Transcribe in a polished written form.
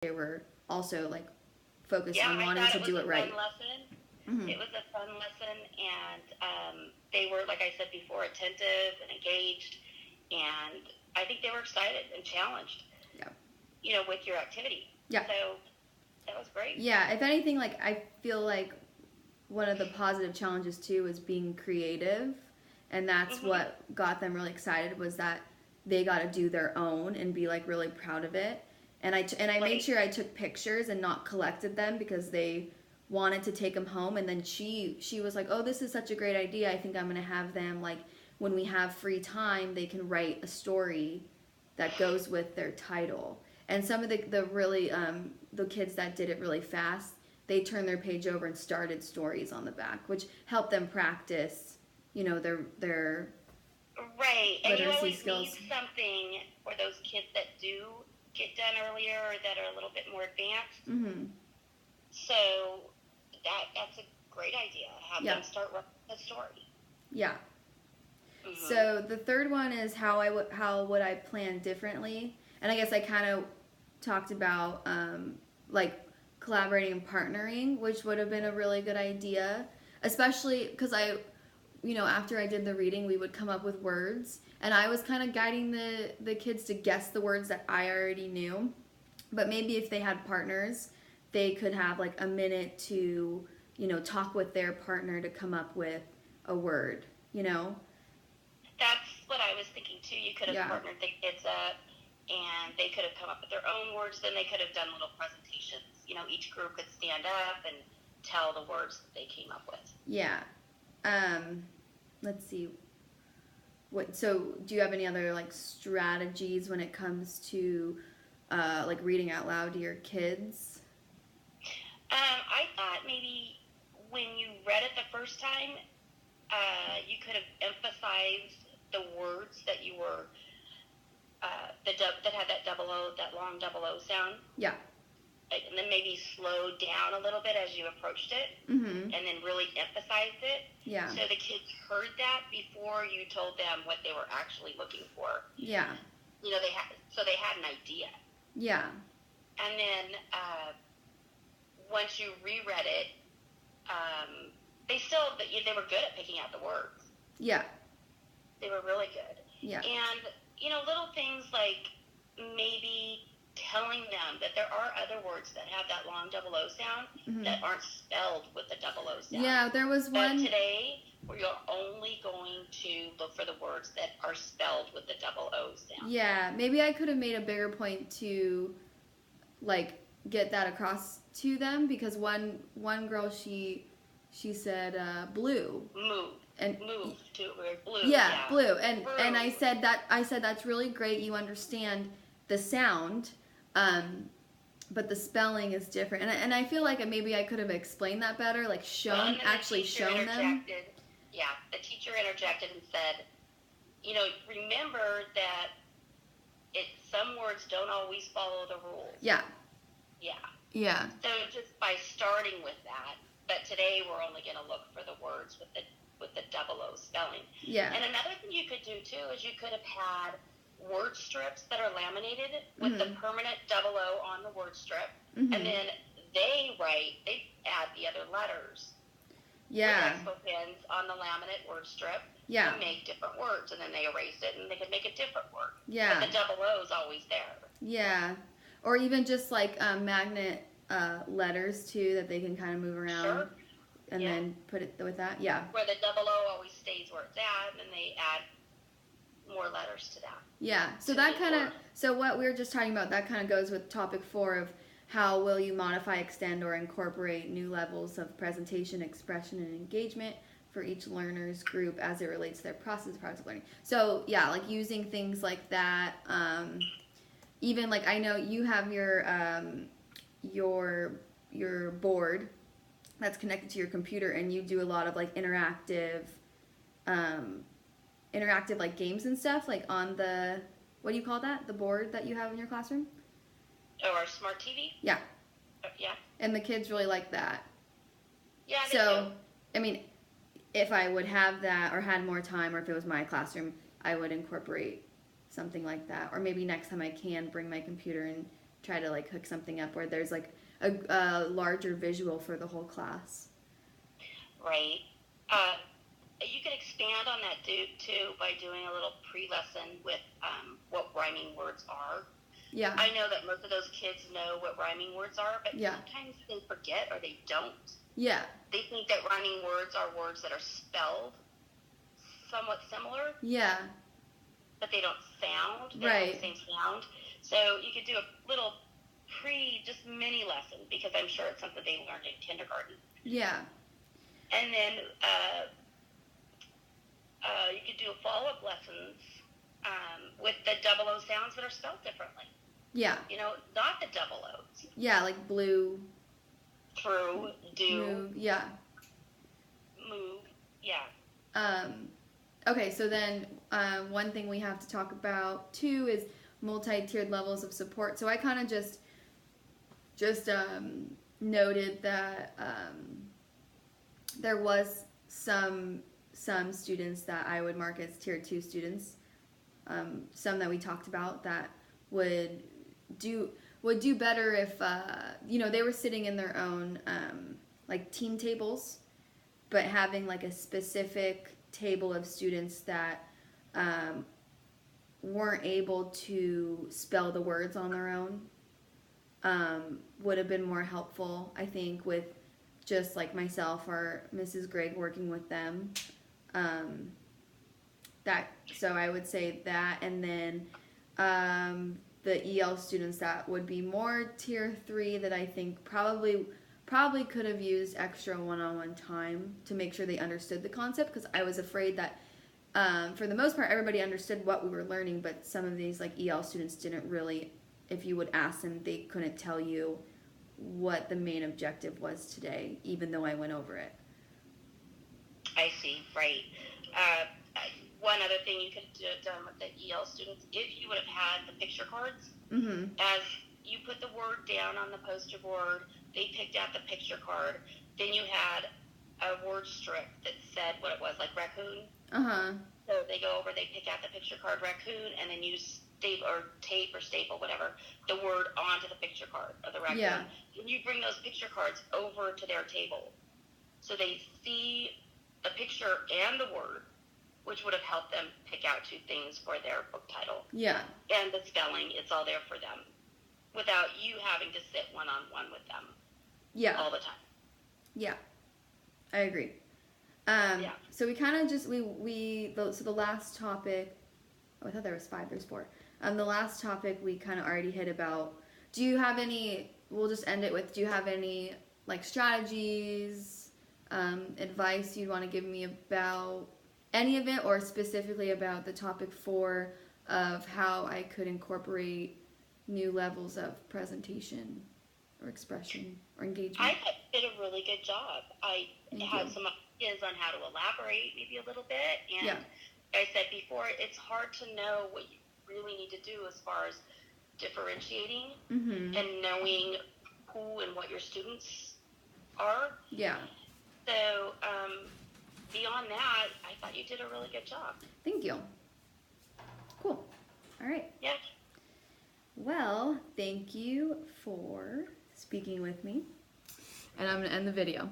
they were also like focused Yeah, on I wanting thought to it was do a it fun right. lesson. Hmm. It was a fun lesson, and they were, like I said before, attentive and engaged, and I think they were excited and challenged, Yeah. with your activity. Yeah. So that was great. Yeah. If anything, like I feel like one of the positive challenges too was being creative, and that's Mhm. what got them really excited was that they got to do their own and be like really proud of it. And I made Right. sure I took pictures and not collected them because they wanted to take them home. And then she was like, oh, this is such a great idea. I think I'm gonna have them like when we have free time, they can write a story that goes with their title. And some of the really the kids that did it really fast, they turned their page over and started stories on the back, which helped them practice, their Right. And you literacy always need skills. something for those kids that do get done earlier or that are a little bit more advanced. Mm-hmm. So that's a great idea. Have Yeah. them start writing a story. Yeah. Mhm. So the third one is how would I plan differently, and I guess I kind of talked about like collaborating and partnering, which would have been a really good idea, especially because after I did the reading, we would come up with words, and I was kind of guiding the kids to guess the words that I already knew, but maybe if they had partners, they could have like a minute to talk with their partner to come up with a word, you know. That's what I was thinking too. You could have Yeah. partnered the kids up and they could have come up with their own words. Then they could have done little presentations. Each group could stand up and tell the words that they came up with. Yeah. Um, let's see. So do you have any other like strategies when it comes to like reading out loud to your kids? I thought maybe when you read it the first time, you could have emphasized the words that you were that had that double O, that long double O sound. Yeah. And then maybe slow down a little bit as you approached it, Mm-hmm. and then really emphasized it. Yeah. So the kids heard that before you told them what they were actually looking for. Yeah. They had an idea. Yeah. And then once you reread it, they were good at picking out the words. Yeah. They were really good. Yeah. And little things like maybe telling them that there are other words that have that long double O sound Mm-hmm. that aren't spelled with the double O sound. Yeah, there was But one. today, we are only going to look for the words that are spelled with the double O sound. Yeah, maybe I could have made a bigger point to like get that across to them because one girl she said blue. Move. And move to blue. Yeah, blue. And blue. and I said that's really great. You understand the sound, but the spelling is different. And I feel like maybe I could have explained that better, like shown them. Yeah, the teacher interjected and said, remember that some words don't always follow the rules. Yeah. Yeah. Yeah. So just by starting with that, but today we're only going to look for the words with the double O spelling. Yeah. And another thing you could do too is you could have had word strips that are laminated with Mm-hmm. the permanent double O on the word strip, Mm-hmm. and then they add the other letters. Yeah. With expo pens on the laminate word strip. Yeah. To make different words, and then they erase it, and they could make a different word. Yeah. But the double O is always there. Yeah. Or even just like magnet letters too that they can kind of move around. Sure. And then put it with that. Yeah. Where the double O always stays where it's at, and then they add more letters to that. Yeah. So that kind of, so what we were just talking about, that kind of goes with topic 4 of how will you modify, extend, or incorporate new levels of presentation, expression, and engagement for each learner's group as it relates to their process of project learning. So yeah, like using things like that. Even like I know you have your board that's connected to your computer, and you do a lot of like interactive like games and stuff, like on the, what do you call that? The board that you have in your classroom? Oh, our smart TV? Yeah. Yeah. And the kids really like that. Yeah, they So, do. I mean, if I would have that or had more time, or if it was my classroom, I would incorporate something like that. Or maybe next time I can bring my computer and try to like hook something up where there's like a larger visual for the whole class. Right. You can expand on that too by doing a little pre-lesson with what rhyming words are. Yeah. I know that most of those kids know what rhyming words are, but Yeah. sometimes they forget or they don't. Yeah. They think that rhyming words are words that are spelled somewhat similar. Yeah. But they don't sound. They right. don't have the same sound. So you could do a little just mini lesson, because I'm sure it's something they learned in kindergarten. Yeah. And then you could do follow-up lessons with the double O sounds that are spelled differently. Yeah. You know, not the double O's. Yeah, like blue. Through, do. Move. Yeah. Move. Yeah. Okay, so then one thing we have to talk about too is multi-tiered levels of support. So I kind of just noted that there was some students that I would mark as tier 2 students, some that we talked about that would do better if they were sitting in their own like team tables, but having like a specific table of students that weren't able to spell the words on their own would have been more helpful, I think, with just like myself or Mrs. Gregg working with them. So I would say that, and then the EL students that would be more tier 3 that I think probably could have used extra one-on-one time to make sure they understood the concept, because I was afraid that for the most part everybody understood what we were learning, but some of these like EL students didn't really, if you would ask them, they couldn't tell you what the main objective was today, even though I went over it. I see, right. One other thing you could have done with the EL students, if you would have had the picture cards, as you put the word down on the poster board, they picked out the picture card, then you had a word strip that said what it was, like raccoon. So they go over, they pick out the picture card raccoon, and then you tape or staple, whatever, the word onto the picture card of the raccoon. Yeah. And you bring those picture cards over to their table, so they see the picture and the word, which would have helped them pick out 2 things for their book title. Yeah. And the spelling, it's all there for them, without you having to sit one-on-one with them. Yeah. All the time. Yeah. I agree. So we kind of just, so the last topic, I thought there was 5, there's 4. The last topic we kind of already hit about, do you have any, we'll just end it with, do you have any like strategies, advice you'd want to give me about any of it, or specifically about the topic 4 of how I could incorporate new levels of presentation or expression or engagement? I thought you did a really good job. I had you. some ideas on how to elaborate maybe a little bit, and Yeah. I said before, it's hard to know what you really need to do as far as differentiating and knowing who and what your students are. Yeah. So beyond that, I thought you did a really good job. Thank you. Cool. All right. Yeah. Well, thank you for speaking with me. And I'm going to end the video.